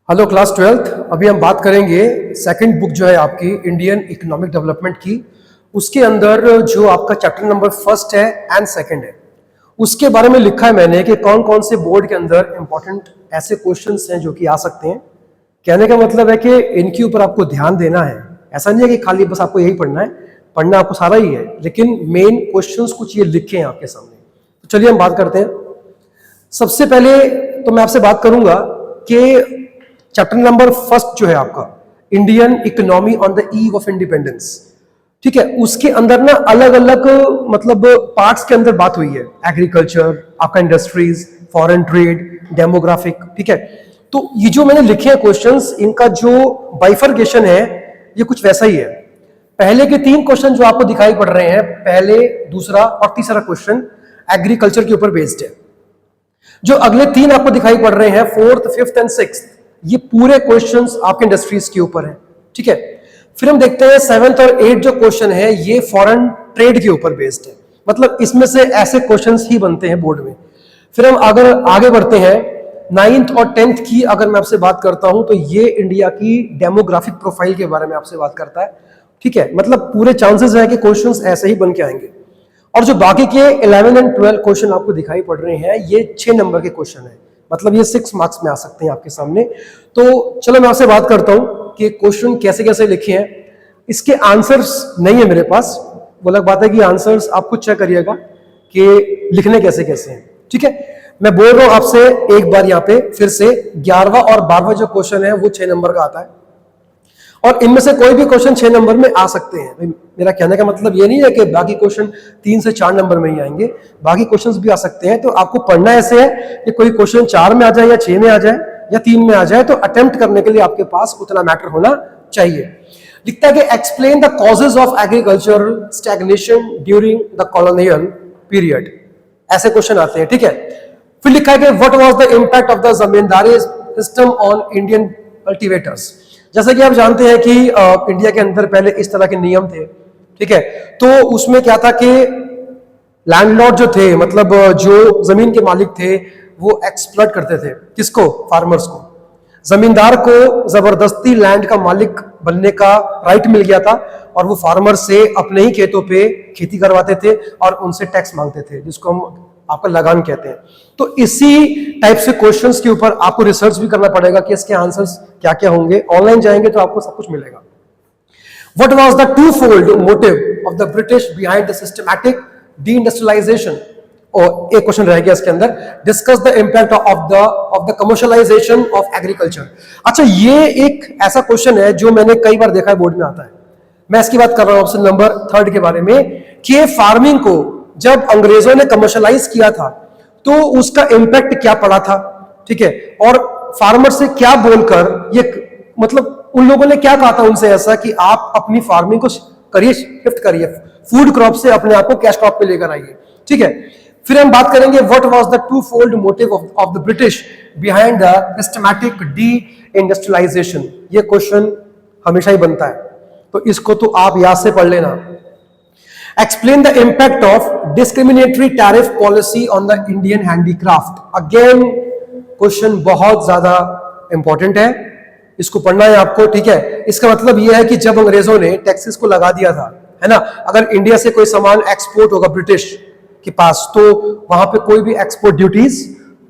Hello class 12th। अभी हम बात करेंगे सेकंड बुक जो है आपकी इंडियन इकोनॉमिक डेवलपमेंट की। उसके अंदर जो आपका चैप्टर नंबर फर्स्ट है एंड सेकंड है, उसके बारे में लिखा है मैंने कि कौन कौन से बोर्ड के अंदर इंपॉर्टेंट ऐसे क्वेश्चंस हैं जो कि आ सकते हैं। कहने का मतलब है कि इनके ऊपर आपको ध्यान देना है। ऐसा नहीं है कि खाली बस आपको यही पढ़ना है, पढ़ना आपको सारा ही है, लेकिन मेन क्वेश्चंस कुछ ये लिखे हैं आपके सामने। तो चलिए हम बात करते हैं। सबसे पहले तो मैं आपसे बात करूंगा कि चैप्टर नंबर फर्स्ट जो है आपका Indian economy on the eve of independence, ठीक है, उसके अंदर ना अलग अलग मतलब पार्ट्स के अंदर बात हुई है। एग्रीकल्चर, आपका इंडस्ट्रीज, फॉरेन ट्रेड, डेमोग्राफिक, ठीक है। तो ये जो मैंने लिखे हैं क्वेश्चंस, इनका जो बाइफर्केशन है ये कुछ वैसा ही है। पहले के 3 क्वेश्चन जो आपको दिखाई पड़ रहे हैं, पहले, दूसरा और तीसरा क्वेश्चन एग्रीकल्चर के ऊपर बेस्ड है। जो अगले 3 आपको दिखाई पड़ रहे हैं, 4th, 5th एंड 6th, ये पूरे क्वेश्चंस आपके इंडस्ट्रीज के ऊपर है, ठीक है। फिर हम देखते हैं 7th और 8th जो क्वेश्चन है ये फॉरेन ट्रेड के ऊपर बेस्ड है। मतलब इसमें से ऐसे क्वेश्चंस ही बनते हैं बोर्ड में। फिर हम अगर आगे बढ़ते हैं 9th और 10th की अगर मैं आपसे बात करता हूं तो ये इंडिया की डेमोग्राफिक प्रोफाइल के बारे में आपसे बात करता है, ठीक है। मतलब पूरे चांसेस है कि क्वेश्चंस ऐसे ही बन के आएंगे। और जो बाकी के 11 एंड 12 क्वेश्चन आपको दिखाई पड़ रहे हैं ये 6 नंबर के क्वेश्चन है। मतलब ये 6 मार्क्स में आ सकते हैं आपके सामने। तो चलो मैं आपसे बात करता हूं कि क्वेश्चन कैसे कैसे लिखे हैं। इसके आंसर्स नहीं है मेरे पास, वो अलग बात है कि आंसर्स आप खुद चेक करिएगा कि लिखने कैसे कैसे हैं, ठीक है। मैं बोल रहा हूं आपसे एक बार यहां पे फिर से 11वां और 12वां जो क्वेश्चन है वो 6 नंबर का आता है और इनमें से कोई भी क्वेश्चन 6 नंबर में आ सकते हैं। मेरा कहने का मतलब ये नहीं है कि बाकी क्वेश्चन 3 से 4 नंबर में ही आएंगे, बाकी क्वेश्चंस भी आ सकते हैं। तो आपको पढ़ना ऐसे है कि कोई क्वेश्चन 4 में आ जाए या 6 में आ जाए या 3 में आ जाए, तो अटेम्प्ट करने के लिए आपके पास उतना मैटर होना चाहिए। लिखता है कि explain the causes of agricultural stagnation during the colonial period, ऐसे क्वेश्चन आते हैं, ठीक है। फिर लिखा है कि what was the impact of the zamindari system on Indian cultivators. जैसा कि आप जानते हैं कि इंडिया के अंदर पहले इस तरह के नियम थे, ठीक है। तो उसमें क्या था कि लैंडलॉर्ड जो थे, मतलब जो जमीन के मालिक थे, वो एक्सप्लॉइट करते थे किसको? फार्मर्स को। जमींदार को जबरदस्ती लैंड का मालिक बनने का राइट मिल गया था और वो फार्मर से अपने ही खेतों पे खेती करवाते थे और उनसे टैक्स मांगते थे, जिसको हम आपका लगान कहते हैं। तो इसी टाइप से क्वेश्चंस के ऊपर आपको रिसर्च भी करना पड़ेगा कि इसके आंसर्स क्या क्या होंगे। ऑनलाइन जाएंगे तो आपको सब कुछ मिलेगा। What was the twofold motive of the British behind the systematic deindustrialization? और एक क्वेश्चन रह गया इसके अंदर, discuss the impact of the commercialisation of agriculture. अच्छा, ये एक ऐसा क्वेश्चन है जो मैंने कई बार देखा है, बोर्ड में आता है। मैं इसकी बात कर रहा हूं ऑप्शन नंबर 3 के बारे में कि फार्मिंग को जब अंग्रेजों ने कमर्शियलाइज किया था तो उसका इंपैक्ट क्या पड़ा था, ठीक है। और फार्मर से क्या बोलकर ये, मतलब उन लोगों ने क्या कहा था उनसे ऐसा कि आप अपनी फार्मिंग को करिए, शिफ्ट करिए, फूड क्रॉप से अपने आप को कैश क्रॉप पे लेकर आइए, ठीक है। फिर हम बात करेंगे what was the twofold motive of the British behind the systematic deindustrialisation. ये क्वेश्चन हमेशा ही बनता है, तो इसको तो आप याद से पढ़ लेना। Explain the impact of discriminatory tariff policy on the Indian handicraft. Again, question बहुत ज्यादा इंपॉर्टेंट है, इसको पढ़ना है आपको, ठीक है। इसका मतलब यह है कि जब अंग्रेजों ने टैक्सेस को लगा दिया था, है ना, अगर इंडिया से कोई सामान एक्सपोर्ट होगा ब्रिटिश के पास तो वहां पे कोई भी एक्सपोर्ट ड्यूटीज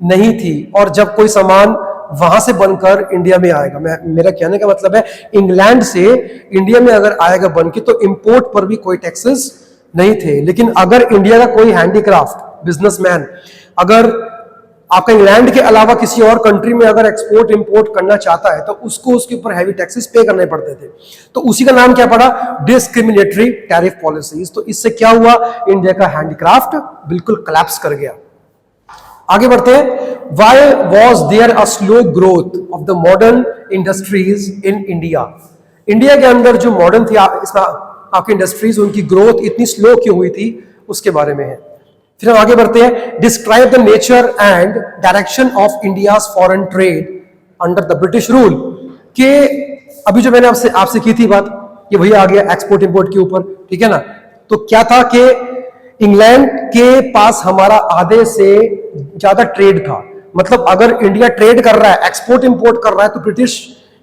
नहीं थी, और जब कोई सामान वहां से बनकर इंडिया में आएगा, मेरा कहने का मतलब है इंग्लैंड से इंडिया में अगर आएगा बन के, तो इंपोर्ट पर भी कोई टैक्सेस नहीं थे। लेकिन अगर इंडिया का कोई हैंडीक्राफ्ट बिजनेसमैन अगर आपका इंग्लैंड के अलावा किसी और कंट्री में अगर एक्सपोर्ट इंपोर्ट करना चाहता है तो उसको उसके ऊपर हैवी टैक्सेस पे करने पड़ते थे। तो उसी का नाम क्या पड़ा? Discriminatory tariff policies. तो इससे क्या हुआ? इंडिया का हैंडीक्राफ्ट बिल्कुल कोलैप्स कर गया। आगे बढ़ते हैं। Why was there a slow growth of the modern industries in India? India के अंदर जो मॉडर्न थी आपकी इंडस्ट्रीज, उनकी ग्रोथ इतनी स्लो क्यों हुई थी, उसके बारे में है। फिर हम आगे बढ़ते हैं। Describe the nature and direction of India's foreign trade under the British rule. के अभी जो मैंने आपसे की थी बात, ये वही आ गया एक्सपोर्ट इंपोर्ट के ऊपर, ठीक है ना। तो क्या था कि इंग्लैंड के पास हमारा आधे से ज्यादा ट्रेड था, मतलब अगर इंडिया ट्रेड कर रहा है, एक्सपोर्ट इंपोर्ट कर रहा है, तो ब्रिटिश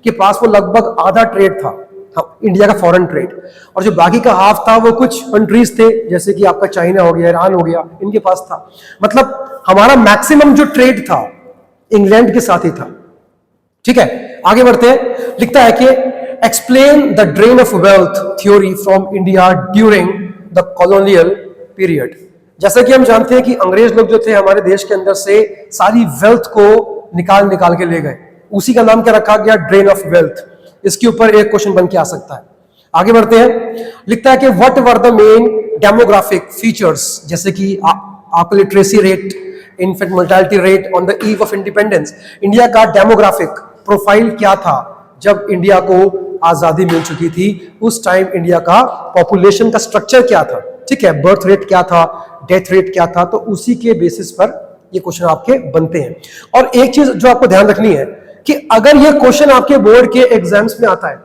के पास वो लगभग आधा ट्रेड था, इंडिया का फॉरेन ट्रेड, और जो बाकी का हाफ था वो कुछ कंट्रीज थे जैसे कि आपका चाइना हो गया, ईरान हो गया, इनके पास था। मतलब हमारा मैक्सिमम जो ट्रेड था इंग्लैंड के साथ ही था। ठीक है, आगे बढ़ते हैं। लिखता है कि explain the drain of wealth theory from India during the colonial period. जैसा कि हम जानते हैं कि अंग्रेज लोग जो थे हमारे देश के अंदर से सारी वेल्थ को निकाल निकाल के ले गए, उसी का नाम क्या रखा गया, ड्रेन ऑफ वेल्थ। इसके ऊपर एक क्वेश्चन बन के आ सकता है। आगे बढ़ते हैं। लिखता है कि what were the main demographic features, जैसे कि आपका literacy rate, infant mortality rate on the eve of independence. India का डेमोग्राफिक प्रोफाइल क्या था जब इंडिया को आजादी मिल चुकी थी, उस टाइम इंडिया का पॉपुलेशन का स्ट्रक्चर क्या था। ठीक है, बर्थ रेट क्या था, डेथ रेट क्या था, तो उसी के बेसिस पर ये क्वेश्चन आपके बनते हैं। और एक चीज जो आपको ध्यान रखनी है कि अगर ये क्वेश्चन आपके बोर्ड के एग्जाम्स में आता है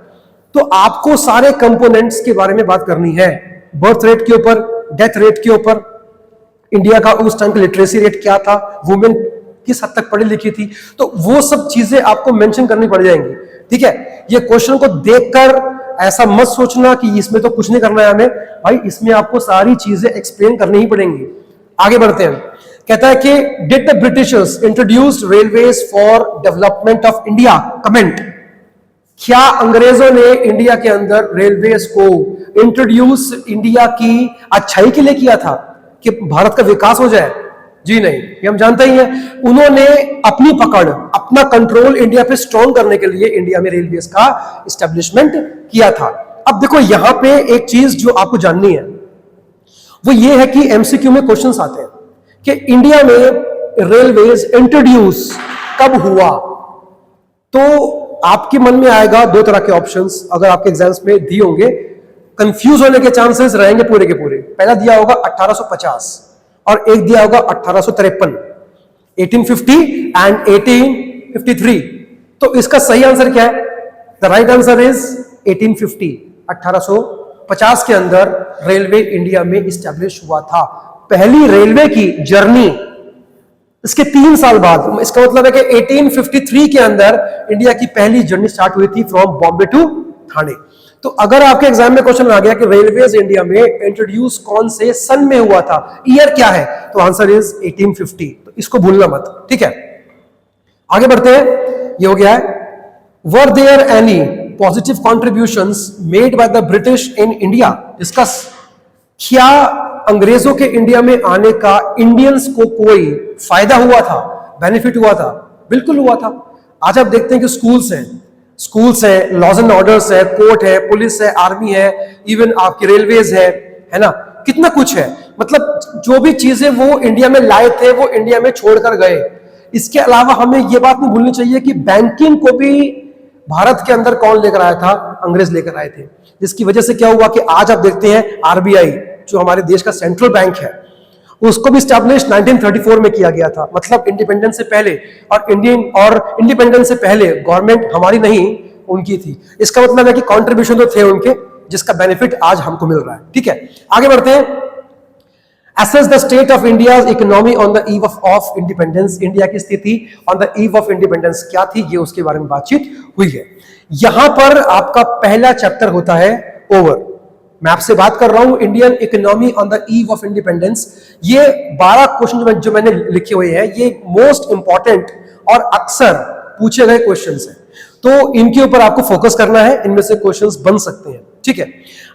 तो आपको सारे कंपोनेंट्स के बारे में बात करनी है, बर्थ रेट के ऊपर, डेथ रेट के ऊपर, इंडिया का उस टाइम का लिटरेसी रेट क्या था, वुमेन किस हद तक पढ़ी लिखी थी, तो वो सब चीजें आपको मेंशन करनी पड़ जाएंगी। ठीक है, ये क्वेश्चन को देखकर ऐसा मत सोचना कि इसमें तो कुछ नहीं करना है हमें, भाई इसमें आपको सारी चीजें एक्सप्लेन करनी ही पड़ेंगी। आगे बढ़ते हैं। कहता है कि did the Britishers introduced railways for development of India, comment. क्या अंग्रेजों ने इंडिया के अंदर रेलवेज को इंट्रोड्यूस इंडिया की अच्छाई के लिए किया था कि भारत का विकास हो जाए? जी नहीं, ये हम जानते ही हैं। उन्होंने अपनी पकड़, अपना कंट्रोल इंडिया पे स्ट्रॉन्ग करने के लिए इंडिया में रेलवेज का एस्टेब्लिशमेंट किया था। अब देखो यहां पे एक चीज जो आपको जाननी है वो ये है कि एमसीक्यू में क्वेश्चंस आते हैं कि इंडिया में रेलवेज इंट्रोड्यूस कब हुआ, तो आपके मन में आएगा दो तरह के ऑप्शंस, अगर आपके एग्जाम्स में दिए होंगे, कंफ्यूज होने के चांसेस रहेंगे पूरे के पूरे। पहला दिया होगा 1850 और एक दिया होगा 1853, 1850 एंड 1853। तो इसका सही आंसर क्या है? द राइट आंसर इज 1850, 1850 के अंदर रेलवे इंडिया में इस्टेब्लिश हुआ था। पहली रेलवे की जर्नी इसके 3 साल बाद, इसका मतलब है कि 1853 के अंदर इंडिया की पहली जर्नी स्टार्ट हुई थी फ्रॉम बॉम्बे टू ठाणे। तो अगर आपके एग्जाम में क्वेश्चन आ गया कि रेलवेज इंडिया में इंट्रोड्यूस कौन से सन में हुआ था, ईयर क्या है, तो आंसर इज 1850। तो इसको भूलना मत। ठीक है, आगे बढ़ते हैं। ये हो गया है। Were there any positive contributions made by the British in India, discuss. क्या अंग्रेजों के इंडिया में आने का इंडियंस को कोई फायदा हुआ था, बेनिफिट हुआ था? बिल्कुल हुआ था। आज आप देखते हैं कि स्कूल्स है, लॉज एंड ऑर्डर्स है, कोर्ट है, पुलिस है, आर्मी है, इवन आपकी रेलवेज है ना, कितना कुछ है। मतलब जो भी चीजें वो इंडिया में लाए थे वो इंडिया में छोड़कर गए। इसके अलावा हमें ये बात नहीं भूलनी चाहिए कि बैंकिंग को भी भारत के अंदर कौन लेकर आया था? अंग्रेज लेकर आए थे, जिसकी वजह से क्या हुआ कि आज आप देखते हैं आरबीआई जो हमारे देश का सेंट्रल बैंक है उसको भी स्टैब्लिश 1934 में किया गया था, मतलब इंडिपेंडेंस से पहले। और इंडिपेंडेंस से पहले गवर्नमेंट हमारी नहीं उनकी थी। इसका मतलब है कि कंट्रीब्यूशन तो थे उनके, जिसका बेनिफिट आज हमको मिल रहा है। ठीक है, आगे बढ़ते हैं। Assess the state of India's economy on the eve of independence। India की स्थिति on the eve of independence क्या थी, ये उसके बारे में बातचीत हुई है। यहां पर आपका पहला चैप्टर होता है ओवर। मैं आपसे बात कर रहा हूं Indian economy on the eve of independence. ये 12 क्वेश्चन जो मैंने लिखे हुए हैं ये मोस्ट इंपॉर्टेंट और अक्सर पूछे गए क्वेश्चंस हैं, तो इनके ऊपर आपको फोकस करना है, इनमें से क्वेश्चंस बन सकते हैं। ठीक है,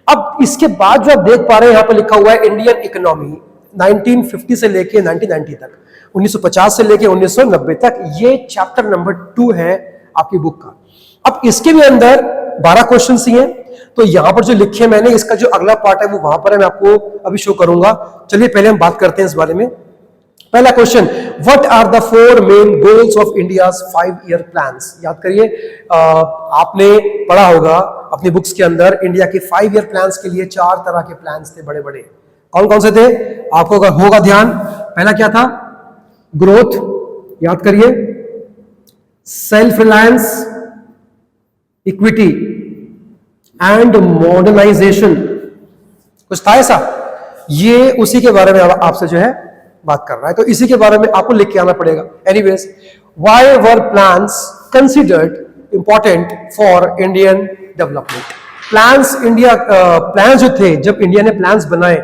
अब इसके बाद जो आप देख पा रहे हैं यहां पर लिखा हुआ है इंडियन इकोनॉमी 1950 से लेके 1990 तक, 1950 से लेके 1990 तक। ये चैप्टर नंबर 2 है आपकी बुक का। अब इसके भी अंदर 12 क्वेश्चन ही हैं, तो यहां पर जो लिखे मैंने, इसका जो अगला पार्ट है वो वहां पर है, मैं आपको अभी शो करूंगा। चलिए पहले हम बात करते हैं इस बारे में। पहला question, what are the 4 main goals of India's 5-year plans? याद करिए, आपने पढ़ा होगा अपनी बुक्स के अंदर इंडिया के 5-year प्लान्स के लिए 4 तरह के प्लान्स थे बड़े बड़े। कौन कौन से थे आपको अगर होगा ध्यान? पहला क्या था? ग्रोथ, याद करिए, self reliance, equity and modernisation. कुछ था ऐसा? ये उसी के बारे में आपसे जो है बात कर रहा है, तो इसी के बारे में आपको लिख के आना पड़ेगा। Anyways, why were plans considered important for Indian development? Plans जो थे, जब इंडिया ने प्लान्स बनाए,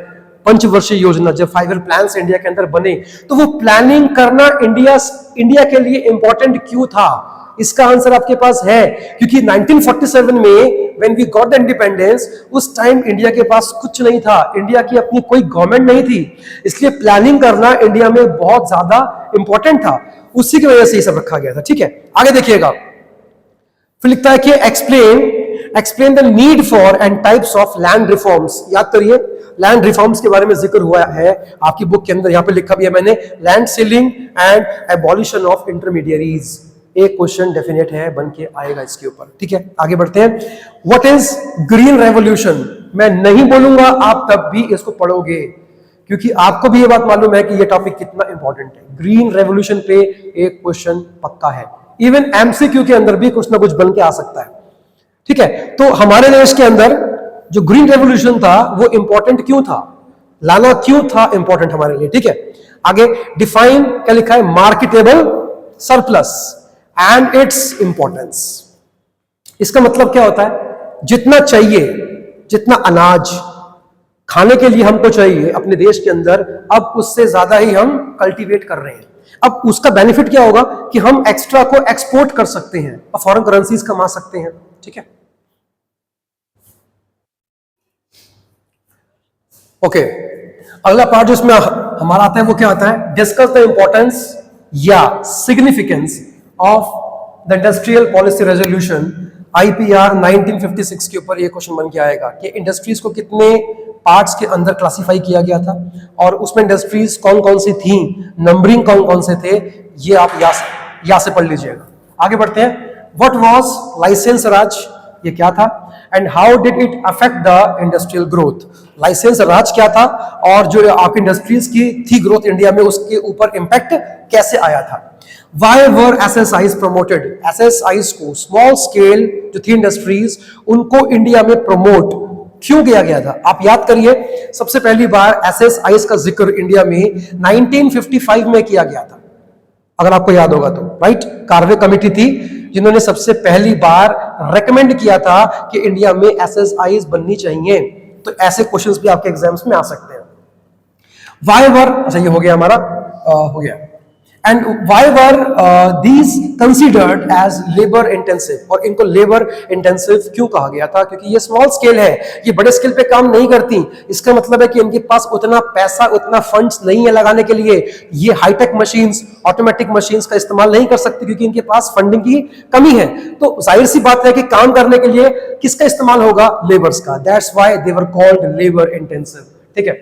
पंचवर्षीय योजना, जब 5 ईयर प्लान्स इंडिया के अंदर बने, तो वो प्लानिंग करना इंडिया के लिए इंपॉर्टेंट क्यों था? इसका आंसर आपके पास है, क्योंकि 1947 में when we got the independence, उस टाइम इंडिया के पास कुछ नहीं था, इंडिया की अपनी कोई गवर्नमेंट नहीं थी, इसलिए प्लानिंग करना इंडिया में बहुत ज्यादा इंपॉर्टेंट था, उसी की वजह से ये सब रखा गया था। ठीक है, आगे देखिएगा, फिर लिखता है कि explain the need for and types of land reforms. याद करिए, लैंड रिफॉर्म्स के बारे में जिक्र हुआ है आपकी बुक के अंदर, यहां पे लिखा भी है मैंने, land ceiling and abolition of intermediaries. एक क्वेश्चन डेफिनेट है, बन के आएगा इसके ऊपर। ठीक है, आगे बढ़ते हैं। What is green revolution? मैं नहीं बोलूंगा, आप तब भी इसको पढ़ोगे, क्योंकि आपको भी ये बात मालूम है कि ये टॉपिक कितना इंपॉर्टेंट है। ग्रीन रेवोल्यूशन पे एक क्वेश्चन पक्का है, इवन एमसीक्यू के अंदर भी कुछ ना कुछ बन के आ सकता है। ठीक है, तो हमारे देश के अंदर जो ग्रीन रेवोल्यूशन था वो इंपॉर्टेंट क्यों था, लाना क्यों था इंपॉर्टेंट हमारे लिए? ठीक है, आगे डिफाइन, क्या लिखा है, marketable surplus and its importance. इसका मतलब क्या होता है, जितना चाहिए, जितना अनाज खाने के लिए हमको चाहिए अपने देश के अंदर, अब उससे ज्यादा ही हम कल्टीवेट कर रहे हैं। अब उसका बेनिफिट क्या होगा कि हम एक्स्ट्रा को एक्सपोर्ट कर सकते हैं और फॉरेन करेंसीज कमा सकते हैं। ठीक है, ओके, अगला पार्ट जो इसमें हमारा आता है वो क्या आता है, डिस्कस द इंपॉर्टेंस या significance of the industrial policy resolution IPR 1956 के ऊपर ये क्वेश्चन बन के आएगा कि इंडस्ट्रीज को कितने पार्ट्स के अंदर क्लासिफाई किया गया था और उसमें इंडस्ट्रीज कौन कौन सी थी, नंबरिंग कौन कौन से थे, ये आप यहाँ से पढ़ लीजिएगा। आगे बढ़ते हैं। व्हाट वाज लाइसेंस राज, ये क्या था, and how did it affect the industrial growth? Licence Raj क्या था और जो आपकी इंडस्ट्रीज की थी ग्रोथ इंडिया में, उसके ऊपर इंपैक्ट कैसे आया था? Why were SSIs promoted? SSIs को, स्मॉल स्केल जो थी इंडस्ट्रीज, उनको इंडिया में प्रमोट क्यों किया गया था? आप याद करिए, सबसे पहली बार SSIs का जिक्र इंडिया में 1955 में किया गया था, अगर आपको याद होगा तो, राइट। कार्वे कमेटी थी जिन्होंने सबसे पहली बार रेकमेंड किया था कि इंडिया में SSIs बननी चाहिए। तो ऐसे क्वेश्चंस भी आपके एग्जाम्स में आ सकते हैं। Why were, अच्छा ये हो गया हमारा, हो गया। And why were these considered as labour intensive, और इनको लेबर इंटेंसिव क्यों कहा गया था? क्योंकि ये स्मॉल स्केल है, ये बड़े स्केल पे काम नहीं करती। इसका मतलब है कि इनके पास उतना पैसा, उतना फंड्स नहीं है लगाने के लिए, ये हाईटेक मशीन्स, ऑटोमेटिक मशीन्स का इस्तेमाल नहीं कर सकती क्योंकि इनके पास फंडिंग की कमी है। तो जाहिर सी बात है कि काम करने के लिए किसका इस्तेमाल होगा? लेबर्स का। That's why they were called labour intensive. ठीक है।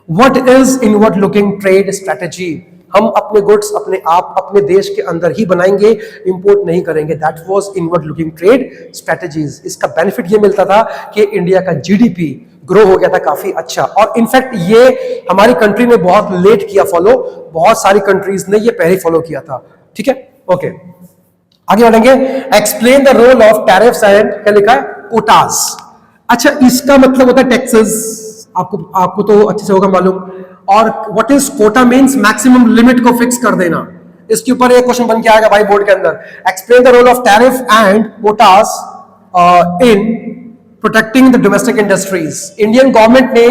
What is inward looking trade strategy? हम अपने गुड्स अपने आप अपने देश के अंदर ही बनाएंगे, इंपोर्ट नहीं करेंगे। That was inward looking trade strategies. इसका बेनिफिट ये मिलता था कि इंडिया का जीडीपी ग्रो हो गया था काफी अच्छा, और इनफैक्ट ये हमारी कंट्री ने बहुत लेट किया फॉलो, बहुत सारी कंट्रीज ने ये पहले फॉलो किया था। ठीक है, ओके, आगे बढ़ेंगे। Explain the role of tariffs and, क्या लिखा है, कोटास। अच्छा, इसका मतलब होता है टैक्सेस, आपको तो अच्छे से होगा मालूम। और what is quota means, maximum limit को फिक्स कर देना। इसके ऊपर एक क्वेश्चन बन के आएगा भाई बोर्ड के अंदर। Explain the role of tariff and quotas in protecting the domestic industries. Indian government ने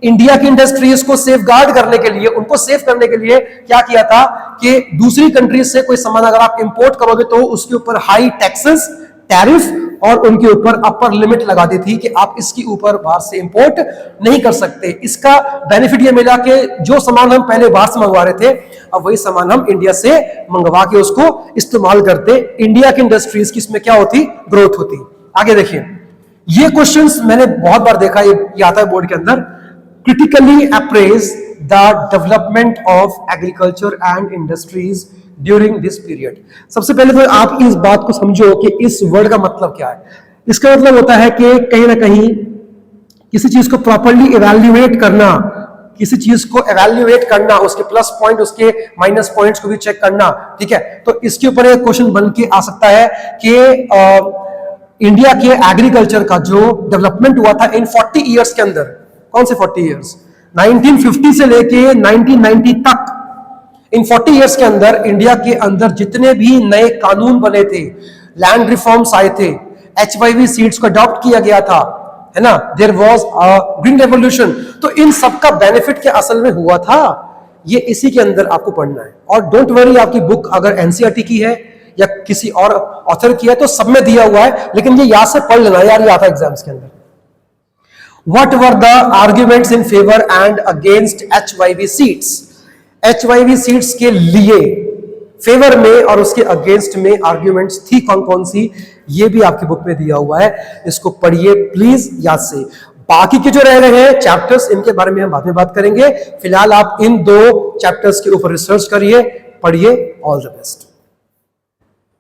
इंडिया की इंडस्ट्रीज को सेफ गार्ड करने के लिए, उनको सेफ करने के लिए क्या किया था कि दूसरी कंट्रीज से कोई सामान अगर आप इंपोर्ट करोगे तो उसके ऊपर हाई टैक्सेस, टैरिफ और उनके ऊपर अपर लिमिट लगा दी थी कि आप इसके ऊपर बाहर से इंपोर्ट नहीं कर सकते। इसका बेनिफिट ये मिला कि जो सामान हम पहले बाहर से मंगवा रहे थे, अब वही सामान हम इंडिया से मंगवा के उसको इस्तेमाल करते। इंडिया की इंडस्ट्रीज की इसमें क्या होती, ग्रोथ होती। आगे देखिए, ये क्वेश्चंस मैंने बहुत बार देखा, ये आता है बोर्ड के अंदर। Critically apprise the development of agriculture and industries during this period. सबसे पहले तो आप इस बात को समझो कि इस वर्ड का मतलब क्या है। इसका मतलब होता है कि कहीं ना कहीं किसी चीज को प्रॉपर्ली इवैल्यूएट करना, किसी चीज को इवैल्यूएट करना, उसके प्लस पॉइंट, उसके माइनस पॉइंट्स को भी चेक करना। ठीक है, तो इसके ऊपर एक क्वेश्चन बन के आ सकता है कि इंडिया के एग्रीकल्चर का जो डेवलपमेंट हुआ था इन 40 ईयर्स के अंदर, कौन से 40 ईयर्स, 1950 से लेके 1990 तक इन 40 इयर्स के अंदर इंडिया के अंदर जितने भी नए कानून बने थे, लैंड रिफॉर्म्स आए थे, HIV सीड्स को अडॉप्ट किया गया था, है ना, there was a green revolution, तो इन सब का बेनिफिट क्या असल में हुआ था, ये इसी के अंदर आपको पढ़ना है। और डोंट वरी, आपकी बुक अगर एनसीईआरटी की है या किसी और ऑथर की है तो सब में दिया हुआ है, लेकिन ये याद से पढ़ लेना यार, ये आता है एग्जाम्स के अंदर। What were the arguments in favor and against HYV seeds? HYV seeds के लिए फेवर में और उसके अगेंस्ट में आर्ग्यूमेंट्स थी कौन कौन सी, ये भी आपकी बुक में दिया हुआ है, इसको पढ़िए प्लीज याद से। बाकी के जो रह रहे हैं चैप्टर्स, इनके बारे में हम बाद में बात करेंगे। फिलहाल आप इन 2 चैप्टर्स के ऊपर रिसर्च करिए, पढ़िए। All the best.